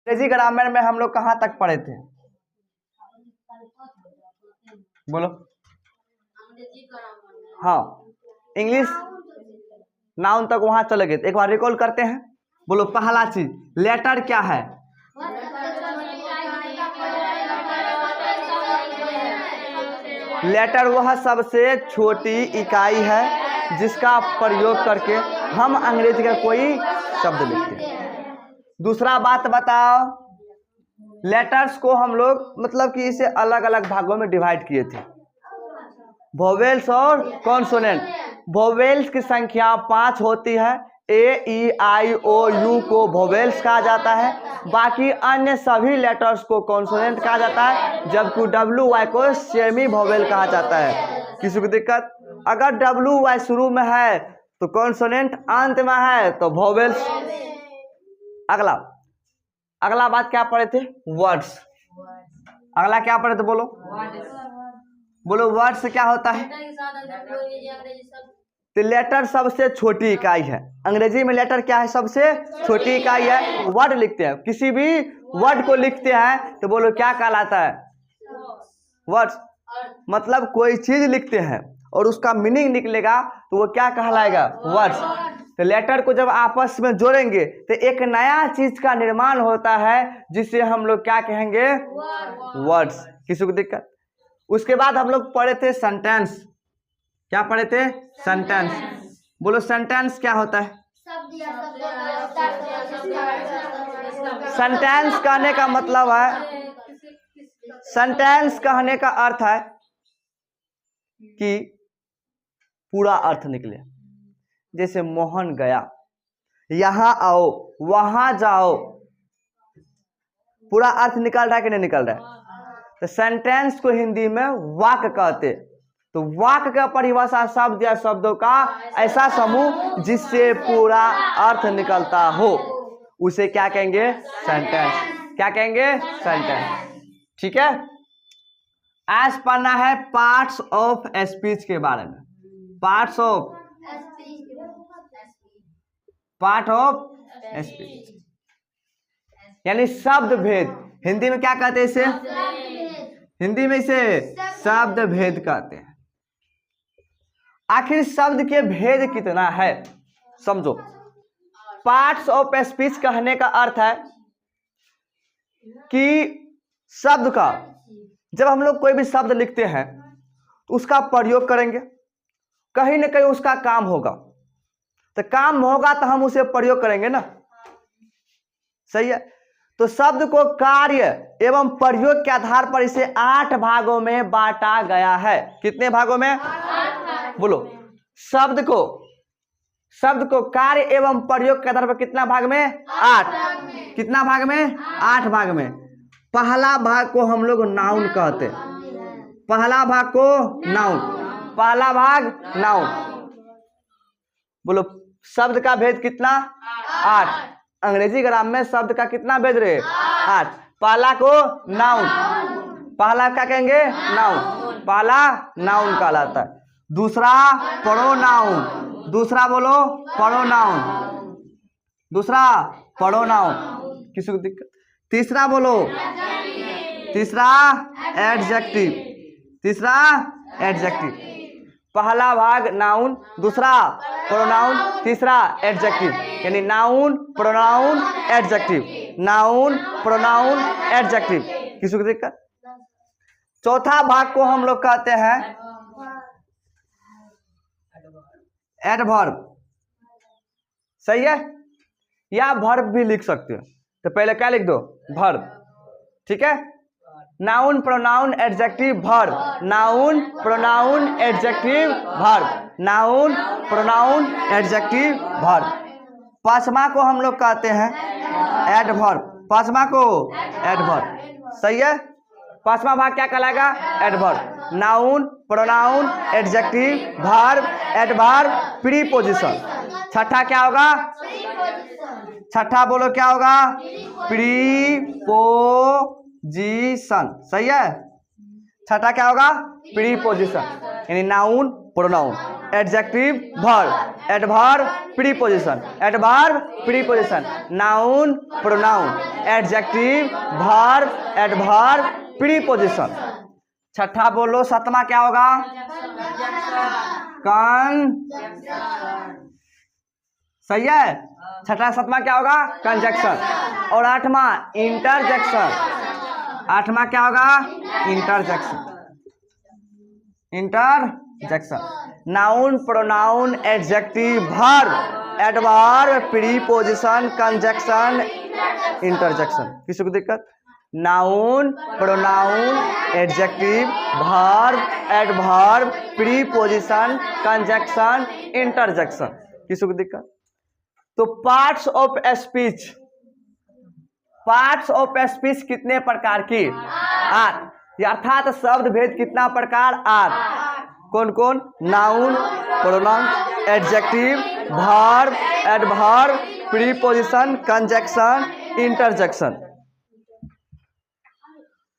अंग्रेजी ग्रामर में हम लोग कहाँ तक पढ़े थे? बोलो। हाँ, इंग्लिश नाउन तक वहां चले गए। एक बार रिकॉल करते हैं। बोलो, पहला चीज लेटर क्या है? लेटर वह सबसे छोटी इकाई है जिसका प्रयोग करके हम अंग्रेजी का कोई शब्द लिखते हैं। दूसरा बात बताओ, लेटर्स को हम लोग मतलब कि इसे अलग अलग भागों में डिवाइड किए थे, वोवेल्स और कॉन्सोनेंट। वोवेल्स की संख्या 5 होती है। ए, ई, आई, ओ, यू को वोवेल्स कहा जाता है, बाकी अन्य सभी लेटर्स को कॉन्सोनेंट कहा जाता है, जबकि डब्ल्यू वाई को सेमी वोवेल कहा जाता है। किसी को दिक्कत? अगर डब्ल्यू वाई शुरू में है तो कॉन्सोनेंट, अंत में है तो वोवेल्स। अगला बात क्या पढ़े थे? वर्ड्स। अगला क्या पढ़े थे? बोलो वर्ड्स क्या होता है? तो लेटर सबसे छोटी इकाई है। अंग्रेजी में लेटर क्या है? सबसे छोटी इकाई है। वर्ड लिखते हैं, किसी भी वर्ड को लिखते हैं तो बोलो क्या कहलाता है? वर्ड्स। मतलब कोई चीज लिखते हैं और उसका मीनिंग निकलेगा तो वो क्या कहलाएगा? वर्ड्स। तो लेटर को जब आपस में जोड़ेंगे तो एक नया चीज का निर्माण होता है जिसे हम लोग क्या कहेंगे? वर्ड्स। किसी को दिक्कत? उसके बाद हम लोग पढ़े थे सेंटेंस। क्या पढ़े थे? सेंटेंस। बोलो सेंटेंस क्या होता है? सेंटेंस कहने का मतलब है, सेंटेंस कहने का अर्थ है कि पूरा अर्थ निकले। जैसे मोहन गया, यहां आओ, वहां जाओ, पूरा अर्थ निकल रहा है कि नहीं निकल रहा है? तो सेंटेंस को हिंदी में वाक्य कहते। तो वाक्य का परिभाषा शब्द या शब्दों का ऐसा समूह जिससे पूरा अर्थ निकलता हो, उसे क्या कहेंगे? सेंटेंस। क्या कहेंगे? सेंटेंस। ठीक है। आज पढ़ना है पार्ट्स ऑफ स्पीच के बारे में। पार्ट ऑफ स्पीच यानी शब्द भेद। हिंदी में क्या कहते हैं इसे? हिंदी में इसे शब्द भेद कहते हैं। आखिर शब्द के भेद कितना है समझो। पार्ट्स ऑफ स्पीच कहने का अर्थ है कि शब्द का, जब हम लोग कोई भी शब्द लिखते हैं तो उसका प्रयोग करेंगे, कहीं ना कहीं उसका काम होगा, तो काम होगा तो हम उसे प्रयोग करेंगे ना। सही है। तो शब्द को कार्य एवं प्रयोग के आधार पर इसे 8 भागों में बांटा गया है। कितने भागों में? 8। बोलो, शब्द को कार्य एवं प्रयोग के आधार पर कितना भाग में? 8। कितना भाग में? 8 भाग में। पहला भाग को हम लोग नाउन कहते हैं। पहला भाग को नाउन। पहला भाग नाउन। बोलो शब्द का भेद कितना? 8। अंग्रेजी ग्राम में शब्द का कितना भेद रहे? 8। पहला को नाउन। पहला क्या कहेंगे? नाउन। पहला नाउन कहलाता है। दूसरा प्रोनाउन। दूसरा बोलो प्रोनाउन। दूसरा प्रोनाउन। किसी को दिक्कत? तीसरा बोलो। तीसरा एडजेक्टिव। तीसरा एडजेक्टिव। पहला भाग नाउन, दूसरा प्रोनाउन, तीसरा एडजेक्टिव। यानी noun, pronoun, adjective. Noun, pronoun, adjective. किसी को दिक्कत? चौथा भाग को हम लोग कहते हैं एडवर्ब। सही है। या वर्ब भी लिख सकते हो। तो पहले क्या लिख दो? वर्ब। ठीक है। Noun, pronoun, adjective, verb. Noun, pronoun, adjective, verb. Noun, pronoun, adjective, verb. पांचवा को हम लोग कहते हैं एडवर्ब। पांचवा को एडवर्ब। सही है। पांचवा भाग क्या कहलाएगा? Adverb. Noun, pronoun, adjective, verb, adverb, preposition. छठा क्या होगा? छठा बोलो क्या होगा? प्रीपोजिशन। सही है। छठा क्या होगा? प्रीपोजिशन। यानी noun, pronoun, adjective verb, adverb preposition, adverb preposition, noun pronoun, adjective verb, adverb preposition. छठा बोलो, सातवां क्या होगा? सही है। छठा सातवां क्या होगा? कंजक्शन। और आठवां इंटरजेक्शन। आठवां क्या होगा? Interjection. Interjection, noun pronoun adjective verb adverb preposition conjunction interjection. किसी को दिक्कत? Noun pronoun adjective verb adverb preposition conjunction interjection. किसी को दिक्कत? तो parts of speech, parts of speech कितने प्रकार की? 8। अर्थात शब्द भेद कितना प्रकार? 8। कौन कौन? Noun pronoun adjective verb adverb preposition conjunction interjection.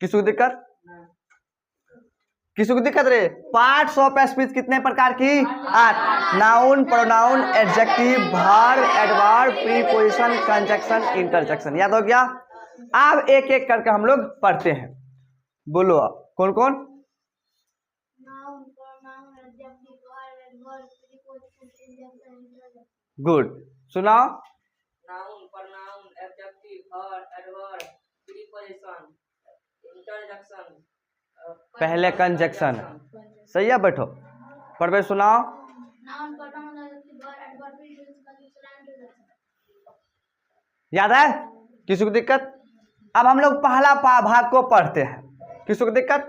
किसी को दिक्कत? किसी को दिक्कत रे? पार्ट्स ऑफ स्पीच कितने प्रकार की? 8। Noun pronoun adjective verb adverb preposition conjunction interjection. याद हो गया? अब एक एक करके हम लोग पढ़ते हैं। बोलो आप कौन कौन? गुड, सुनाओ। Noun pronoun adjective verb adverb preposition interjection. पहले कंजक्शन। सही है, बैठो पढ़वे सुनाओ। याद है? किसी को दिक्कत? अब हम लोग पहला भाग को पढ़ते हैं। किसी को दिक्कत?